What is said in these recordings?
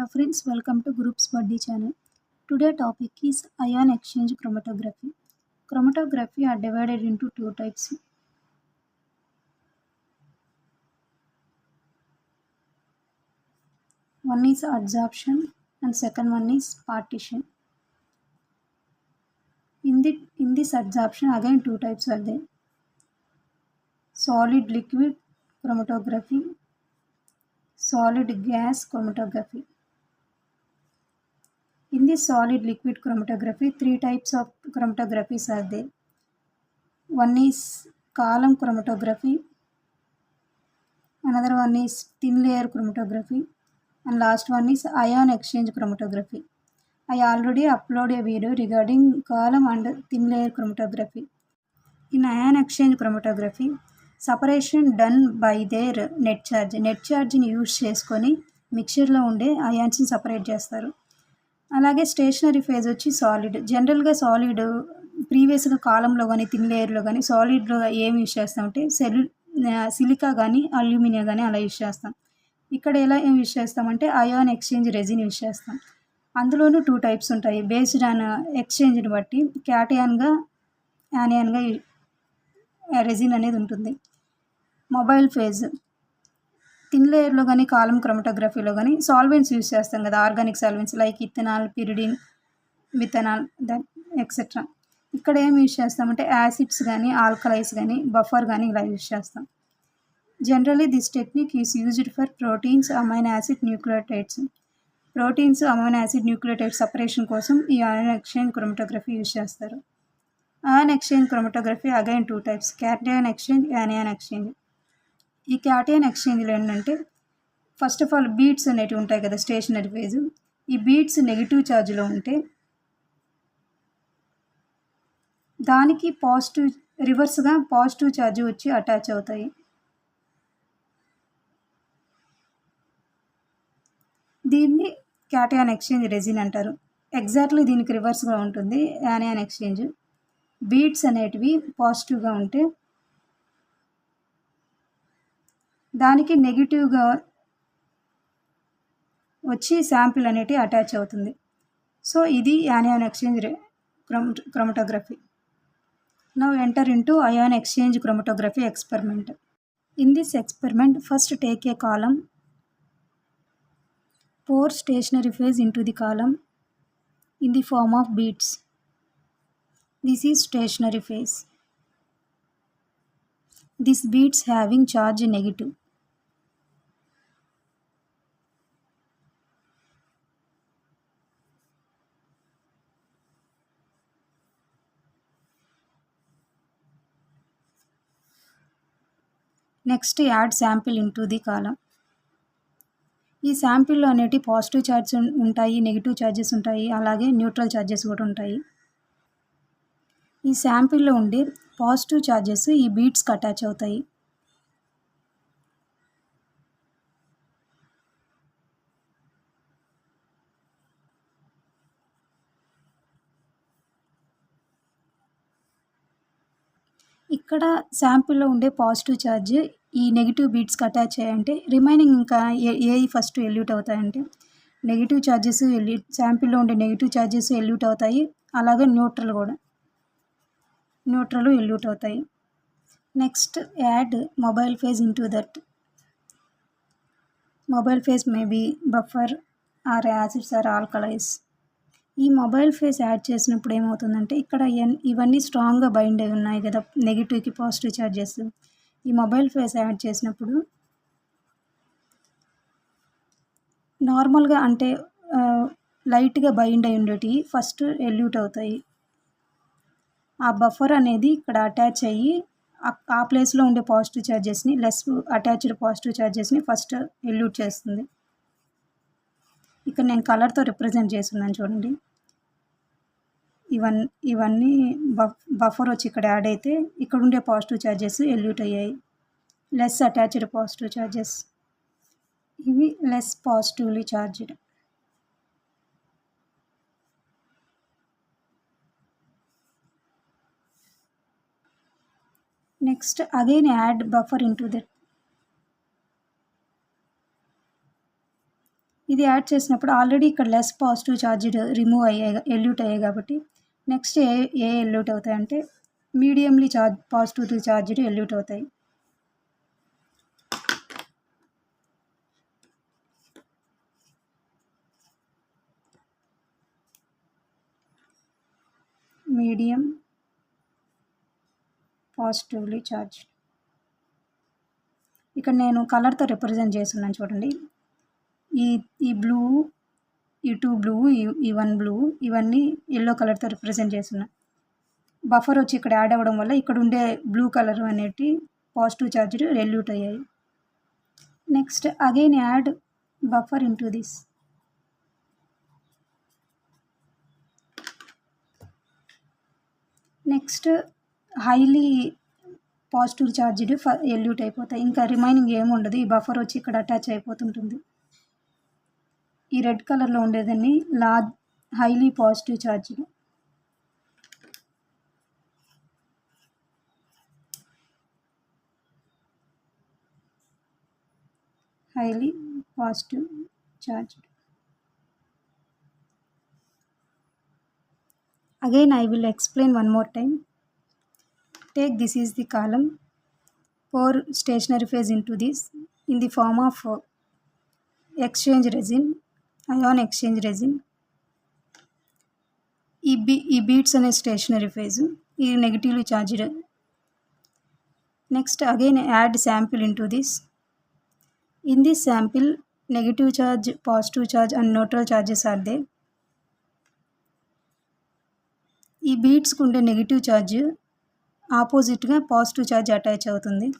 Hello friends, welcome to Groups Buddy channel. Today topic is ion exchange chromatography. Chromatography are divided into two types. One is adsorption and second one is partition. In this adsorption again two types are there. Solid liquid chromatography, solid gas chromatography. In this solid liquid chromatography, three types of chromatographies are there. One is column chromatography, another one is thin layer chromatography, and last one is ion exchange chromatography. I already uploaded a video regarding column and thin layer chromatography. In ion exchange chromatography, separation done by their net charge. Net charge ని use చేసుకొని మిక్చర్లో ఉండే అయాన్స్ని separate చేస్తారు. అలాగే stationary phase వచ్చి solid. జనరల్గా solid ప్రీవియస్గా కాలంలో కానీ థిన్ లేయర్లో కానీ సాలిడ్లో ఏం యూజ్ చేస్తామంటే సిలికా కానీ అల్యూమినియం కానీ అలా యూజ్ చేస్తాం. ఇక్కడ ఎలా ఏం యూజ్ చేస్తామంటే అయాన్ ఎక్స్చేంజ్ రెజిన్ యూజ్ చేస్తాం. అందులోనూ టూ టైప్స్ ఉంటాయి. బేస్డ్ ఆన్ ఎక్స్చేంజ్ని బట్టి క్యాటయాన్గా యానియాన్గా రెజిన్ అనేది ఉంటుంది. మొబైల్ ఫేజ్ థిన్ లేయర్లో కానీ కాలం క్రోమటోగ్రఫీలో కానీ సాల్వెంట్స్ యూజ్ చేస్తాం కదా, organic solvents like ethanol, pyridine, methanol etcetera. ఇక్కడ ఏం యూజ్ చేస్తామంటే యాసిడ్స్ కానీ ఆల్కలైస్ కానీ బఫర్ కానీ ఇలా యూజ్ చేస్తాం. Generally this technique is used for proteins, amino acid, nucleotides. Proteins, amino acid, nucleotide separation కోసం ఈ అయాన్ ఎక్స్చేంజ్ క్రోమటోగ్రఫీ యూజ్ చేస్తారు. Ion exchange chromatography again two types, cation exchange, anion exchange. ఈ cation ఎక్స్చేంజ్లో ఏంటంటే first of all beads అనేటివి ఉంటాయి కదా stationary phase. ఈ బీట్స్ నెగిటివ్ ఛార్జ్లో ఉంటే దానికి పాజిటివ్ రివర్స్గా పాజిటివ్ ఛార్జ్ వచ్చి అటాచ్ అవుతాయి. దీన్ని క్యాటయాన్ ఎక్స్చేంజ్ రెజిన్ అంటారు. ఎగ్జాక్ట్లీ దీనికి రివర్స్గా ఉంటుంది యానియాన్ ఎక్స్చేంజ్. బీట్స్ అనేటివి పాజిటివ్గా ఉంటే దానికి నెగిటివ్గా వచ్చి శాంపిల్ అనేటివి అటాచ్ అవుతుంది. సో ఇది anion exchange chromatography. Now enter into ion exchange chromatography experiment. In this experiment, first take a column, pour stationary phase into the column in the form of beads. This is stationary phase. These beads having charge negative. Next add sample into the column. ఈ శాంపిల్లో అనేటి positive charge ఉంటాయి, negative charges ఉంటాయి, అలాగే neutral charges కూడా ఉంటాయి. ఈ శాంపిల్లో ఉండే positive charges ఈ బీట్స్కి అటాచ్ అవుతాయి. ఇక్కడ శాంపిల్లో ఉండే పాజిటివ్ ఛార్జ్ ఈ నెగిటివ్ బీట్స్కి అటాచ్ అయ్యాయంటే రిమైనింగ్ ఇంకా ఏ ఫస్ట్ ఎల్యూట్ అవుతాయంటే నెగిటివ్ ఛార్జెస్ శాంపిల్లో ఉండే నెగిటివ్ ఛార్జెస్ ఎల్యూట్ అవుతాయి, అలాగే న్యూట్రల్ ఎల్యూట్ అవుతాయి. Next add mobile phase into that. Mobile phase maybe buffer or acids or alkalis. ఈ మొబైల్ ఫేజ్ యాడ్ చేసినప్పుడు ఏమవుతుందంటే ఇక్కడ ఇవన్నీ స్ట్రాంగ్గా బైండ్ అయి ఉన్నాయి కదా నెగిటివ్కి పాజిటివ్ ఛార్జెస్. ఈ మొబైల్ ఫేజ్ యాడ్ చేసినప్పుడు నార్మల్గా అంటే లైట్గా బైండ్ అయి ఉండేవి ఫస్ట్ ఎల్యూట్ అవుతాయి. ఆ బఫర్ అనేది ఇక్కడ అటాచ్ అయ్యి ఆ ప్లేస్లో ఉండే పాజిటివ్ ఛార్జెస్ని లెస్ అటాచ్డ్ పాజిటివ్ ఛార్జెస్ని ఫస్ట్ ఎల్యూట్ చేస్తుంది. ఇక్కడ నేను కలర్తో రిప్రజెంట్ చేస్తున్నాను చూడండి. ఇవన్నీ బఫర్ వచ్చి ఇక్కడ యాడ్ అయితే ఇక్కడ ఉండే పాజిటివ్ ఛార్జెస్ ఎల్యూట్ అయ్యాయి, లెస్ అటాచ్డ్ పాజిటివ్ ఛార్జెస్. ఇవి less positively charged. Next again add buffer into that. ఇది యాడ్ చేసినప్పుడు ఆల్రెడీ ఇక్కడ లెస్ పాజిటివ్ ఛార్జ్డ్ రిమూవ్ అయ్యాయి, ఎల్యూట్ అయ్యాయి కాబట్టి నెక్స్ట్ ఏ ఎల్యూట్ అవుతాయి అంటే మీడియంలీ పాజిటివ్ ఛార్జ్డ్ ఎల్యూట్ అవుతాయి. Medium positively charge. ఇక్కడ నేను కలర్తో రిప్రజెంట్ చేస్తున్నాను చూడండి. ఈ బ్లూ, ఈ 2 బ్లూ, ఈ 1 బ్లూ, ఇవన్నీ ఎల్లో కలర్తో రిప్రజెంట్ చేస్తున్నా. బఫర్ వచ్చి ఇక్కడ యాడ్ అవ్వడం వల్ల ఇక్కడ ఉండే బ్లూ కలర్ అనేటి పాజిటివ్ ఛార్జ్డ్ ఎల్యూట్ అయ్యాయి. Next again add buffer into this. Next highly positive charged elute అయిపోతాయి. ఇంకా రిమైనింగ్ ఏముండదు, ఈ బఫర్ వచ్చి ఇక్కడ అటాచ్ అయిపోతుంటుంది. ఈ రెడ్ కలర్లో ఉండేదాన్ని highly positive charged. highly positive charged. Again I will explain one more time. Take this is the column, pour stationary phase into this in the form of exchange resin, ion exchange resin. ఈ beads అనే stationary phase, ఈ negatively charged. Next again add sample into this. In this sample negative charge, positive charge and neutral charges are they. ఈ బీట్స్కి ఉండే negative charge ఆపోజిట్గా positive charge attach అవుతుంది.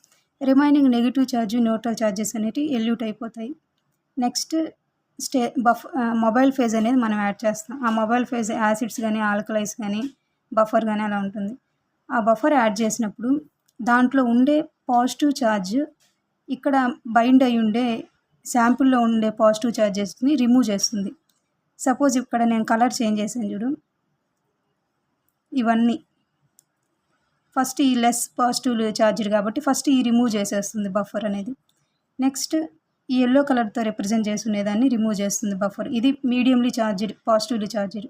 Remaining negative charge, neutral charges అనేవి elute అయిపోతాయి. Next mobile phase అనేది మనం add చేస్తాం. ఆ మొబైల్ ఫేజ్ యాసిడ్స్ కానీ, ఆల్కలైస్ కానీ, బఫర్ కానీ అలా ఉంటుంది. ఆ బఫర్ యాడ్ చేసినప్పుడు దాంట్లో ఉండే పాజిటివ్ ఛార్జ్ ఇక్కడ బైండ్ అయి ఉండే శాంపుల్లో ఉండే పాజిటివ్ ఛార్జెస్ని రిమూవ్ చేస్తుంది. సపోజ్ ఇక్కడ నేను కలర్ చేంజ్ చేశాను చూడు, ఇవన్నీ ఫస్ట్ ఈ లెస్ పాజిటివ్ ఛార్జ్డ్ కాబట్టి ఫస్ట్ ఈ రిమూవ్ చేసేస్తుంది బఫర్ అనేది. నెక్స్ట్ ఈ ఎల్లో కలర్తో రిప్రజెంట్ చేస్తుండేదాన్ని రిమూవ్ చేస్తుంది బఫర్. ఇది మీడియంలీ చార్జ్డ్, పాజిటివ్లీ చార్జ్డ్.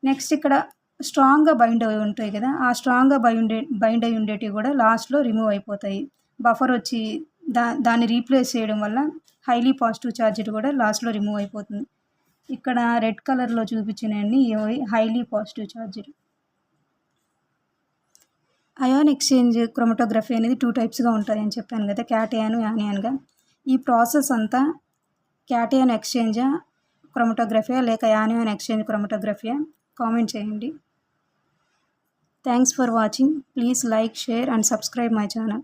నెక్స్ట్ ఇక్కడ స్ట్రాంగ్గా బైండ్ అయి ఉంటాయి కదా, ఆ స్ట్రాంగ్గా బైండ్ అయి ఉండేటివి కూడా లాస్ట్లో రిమూవ్ అయిపోతాయి. బఫర్ వచ్చి దాన్ని రీప్లేస్ చేయడం వల్ల హైలీ పాజిటివ్ చార్జ్డ్ కూడా లాస్ట్లో రిమూవ్ అయిపోతుంది. ఇక్కడ రెడ్ కలర్లో చూపించినవన్నీ highly positive charged. Ion exchange chromatography అనేది 2 టైప్స్గా ఉంటాయని చెప్పాను కదా, క్యాటయాన్, యానియాన్గా. ఈ ప్రాసెస్ అంతా క్యాటయాన్ ఎక్స్చేంజా క్రోమటోగ్రఫీయా లేక యానియాన్ ఎక్స్చేంజ్ క్రోమటోగ్రఫీయా కామెంట్ చేయండి. Thanks for watching. Please like, share and subscribe my channel.